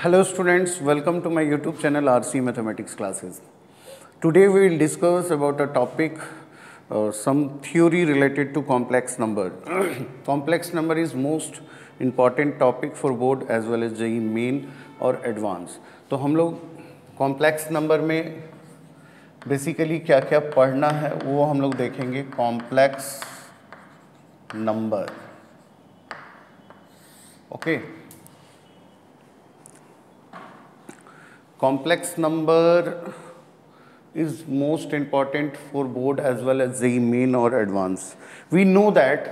Hello students, welcome to my YouTube channel RC Mathematics Classes. Today we will discuss about a topic, some theory related to complex number. Complex number is most important topic for board as well as JEE main और advance. तो हम लोग complex number में basically क्या क्या पढ़ना है वो हम लोग देखेंगे. complex number, okay. Complex number is most important for board as well as JEE main or advance. We know that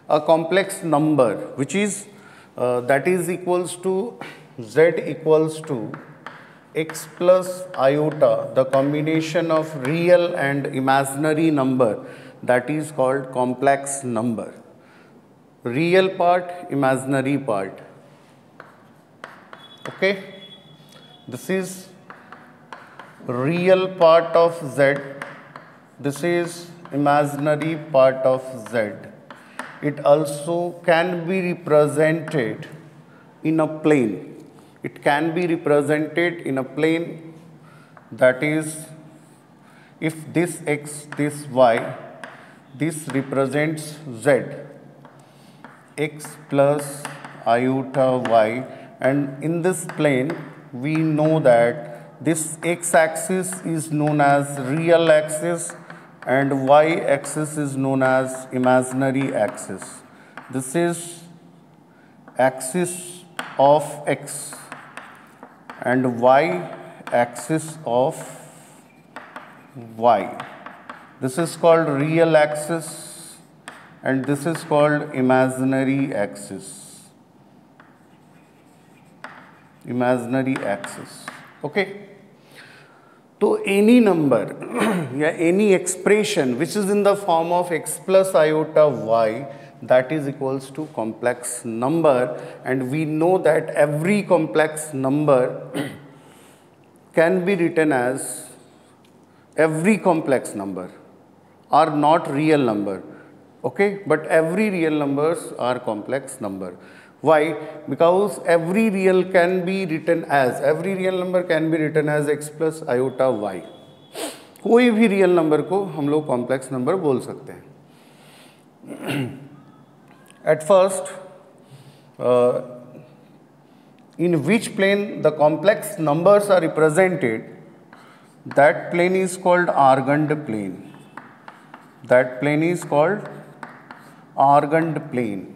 a complex number which is that is equals to z equals to x plus iota, the combination of real and imaginary number, that is called complex number. Real part, imaginary part, okay. This is real part of z, this is imaginary part of z. It also can be represented in a plane. It can be represented in a plane, that is, if this x, this y, this represents z, x plus iota y, and in this plane we know that this x-axis is known as real axis and y-axis is known as imaginary axis. This is axis of x and y-axis of y. This is called real axis and this is called imaginary axis. Imaginary axis, okay. So any number या any expression which is in the form of x plus iota y, that is equals to complex number, and we know that every complex number can be written as, every complex number are not real number, okay, but every real numbers are complex number. Why? Because every real can be written as, every real number can be written as x plus iota y. कोई भी real number को हम लोग complex number बोल सकते हैं. At first, in which plane the complex numbers are represented, that plane is called Argand plane. That plane is called Argand plane.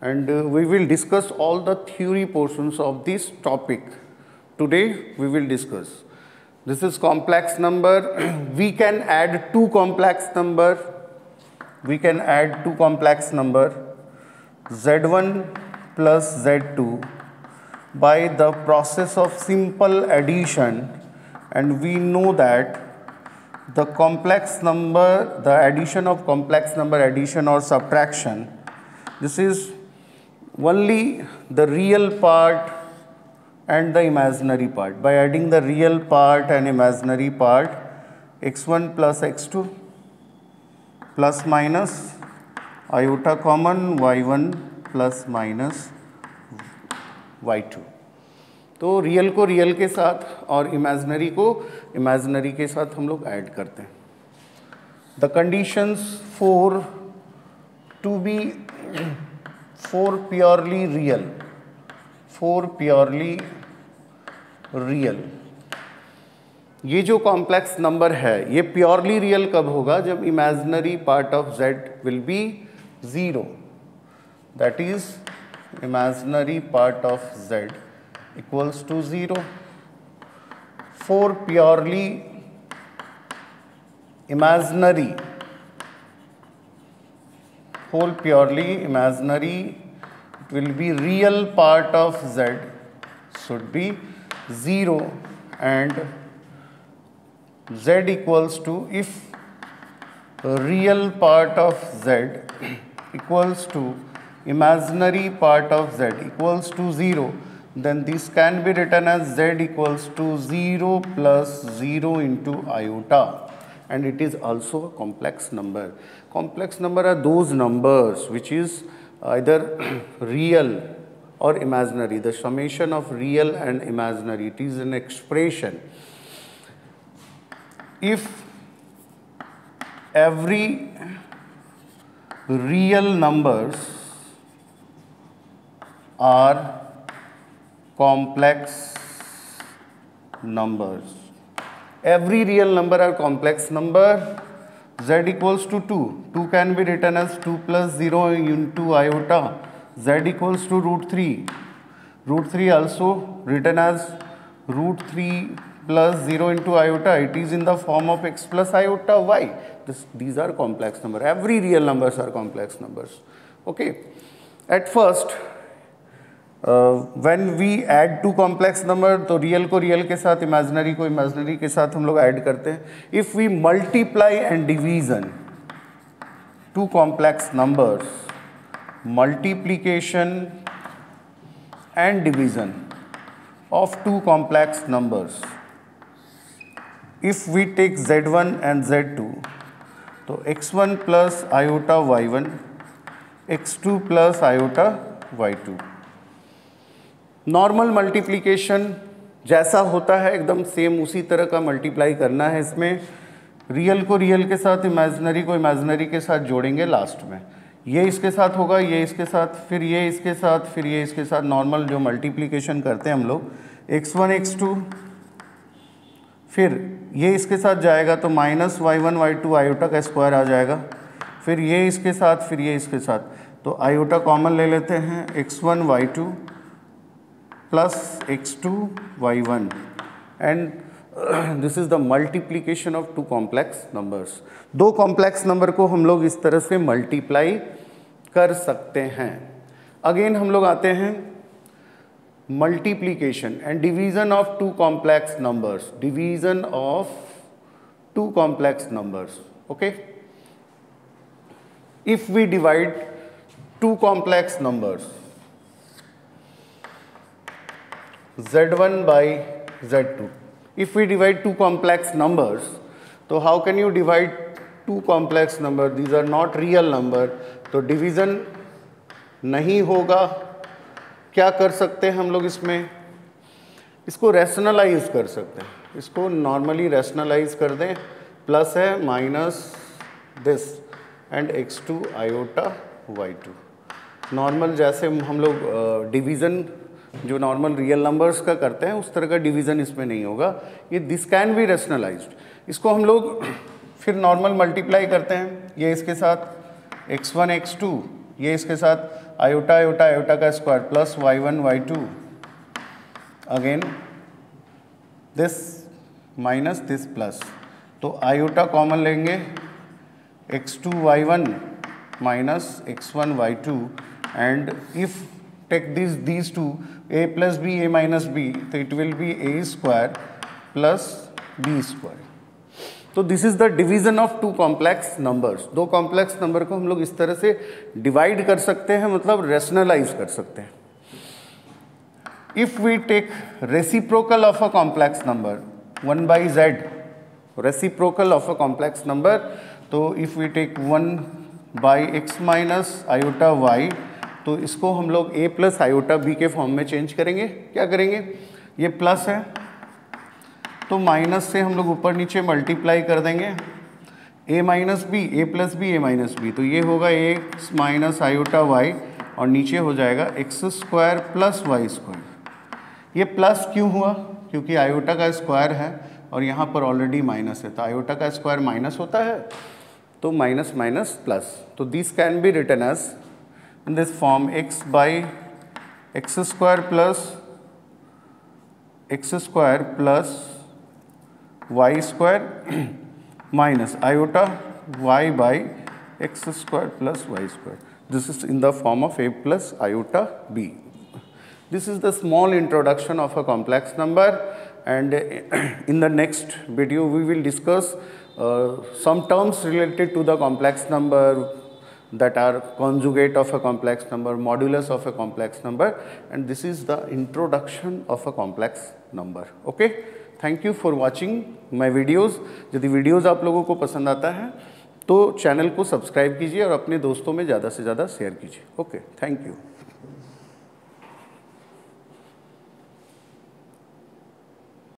And we will discuss all the theory portions of this topic. Today we will discuss. This is complex number. We can add two complex number. We can add two complex number, z1 plus z2, by the process of simple addition, and we know that the complex number, the addition of complex number, addition or subtraction, this is only the real part and the imaginary part. By adding the real part and imaginary part, x1 plus x2 plus minus iota common y1 plus minus y2. तो real को real के साथ और imaginary को imaginary के साथ हम लोग ऐड करते हैं. The conditions for to be for purely real, for purely real, ये जो कॉम्प्लेक्स नंबर है ये प्योरली रियल कब होगा? जब imaginary part of z will be zero, that is imaginary part of z equals to zero. For purely imaginary, whole purely imaginary, it will be real part of z should be 0 and z equals to, if real part of z equals to imaginary part of z equals to 0, then this can be written as z equals to 0 plus 0 into iota, and it is also a complex number. Complex number are those numbers which is either real or imaginary. The summation of real and imaginary, it is an expression. If every real numbers are complex numbers, every real number are complex number, z equals to 2. 2 can be written as 2 plus 0 into iota. Z equals to root 3. Root 3 also written as root 3 plus 0 into iota. It is in the form of x plus iota y. These are complex numbers. Every real numbers are complex numbers. Okay. At first, when we add two complex number, तो real को real के साथ, imaginary को imaginary के साथ हम लोग add करते हैं. If we multiply and division two complex numbers, multiplication and division of two complex numbers, if we take z1 and z2, तो x1 plus iota y1, x2 plus iota y2. Normal multiplication जैसा होता है एकदम same उसी तरह का multiply करना है. इसमें रियल को रियल के साथ, इमेजिनरी को इमेजिनरी के साथ जोड़ेंगे लास्ट में. ये इसके साथ होगा, ये इसके साथ, फिर ये इसके साथ, फिर ये इसके साथ. नॉर्मल जो मल्टीप्लिकेशन करते हैं हम लोग, x1 x2, फिर ये इसके साथ जाएगा तो माइनस y1 y2 आयोटा का स्क्वायर आ जाएगा. फिर ये इसके साथ, फिर ये इसके साथ, तो आयोटा कॉमन ले लेते हैं, x1 y2 plus x2 y1, and this is the multiplication of two complex numbers. दो कॉम्प्लेक्स नंबर को हम लोग इस तरह से मल्टीप्लाई कर सकते हैं. अगेन हम लोग आते हैं multiplication and division of two complex numbers. Division of two complex numbers. Okay, if we divide two complex numbers z1 by z2. If we divide two complex numbers, तो how can you divide two complex number? These are not real number. तो division नहीं होगा. क्या कर सकते हैं हम लोग इसमें? इसको रैशनलाइज कर सकते हैं. इसको नॉर्मली रैशनलाइज कर दें. प्लस है minus this and x2 iota y2. Normal जैसे हम लोग डिवीज़न जो नॉर्मल रियल नंबर्स का करते हैं उस तरह का डिवीज़न इसमें नहीं होगा. ये दिस कैन बी रैशनलाइज्ड. इसको हम लोग फिर नॉर्मल मल्टीप्लाई करते हैं. ये इसके साथ x1 x2, ये इसके साथ आयोटा आयोटा आयोटा का square plus y1 y2, again this minus this plus. तो आयोटा कॉमन लेंगे, x2 y1 minus x1 y2, and if take these two, a plus b, a minus b, so it will be a square plus b square. तो this is the division of two complex numbers. दो complex number को हम लोग इस तरह से divide कर सकते हैं, मतलब रैशनलाइज कर सकते हैं. If we take reciprocal of a complex number 1 by z, reciprocal of a complex number, तो if we take 1 by x minus iota y, तो इसको हम लोग a प्लस आयोटा b के फॉर्म में चेंज करेंगे. क्या करेंगे? ये प्लस है तो माइनस से हम लोग ऊपर नीचे मल्टीप्लाई कर देंगे. a minus b, a plus b, a minus b, तो ये होगा x माइनस आयोटा y, और नीचे हो जाएगा x square plus y square. ये प्लस क्यों हुआ? क्योंकि आयोटा का स्क्वायर है और यहाँ पर ऑलरेडी माइनस है, तो आयोटा का स्क्वायर माइनस होता है, तो माइनस माइनस प्लस. तो this can be written as in this form x by x square plus y square minus iota y by x square plus y square. This is in the form of a plus iota b. This is the small introduction of a complex number, and in the next video we will discuss some terms related to the complex number, that are conjugate of a complex number, modulus of a complex number, and this is the introduction of a complex number. Okay, thank you for watching my videos. यदि videos आप लोगों को पसंद आता है तो channel को subscribe कीजिए और अपने दोस्तों में ज़्यादा से ज़्यादा शेयर कीजिए. Okay, thank you.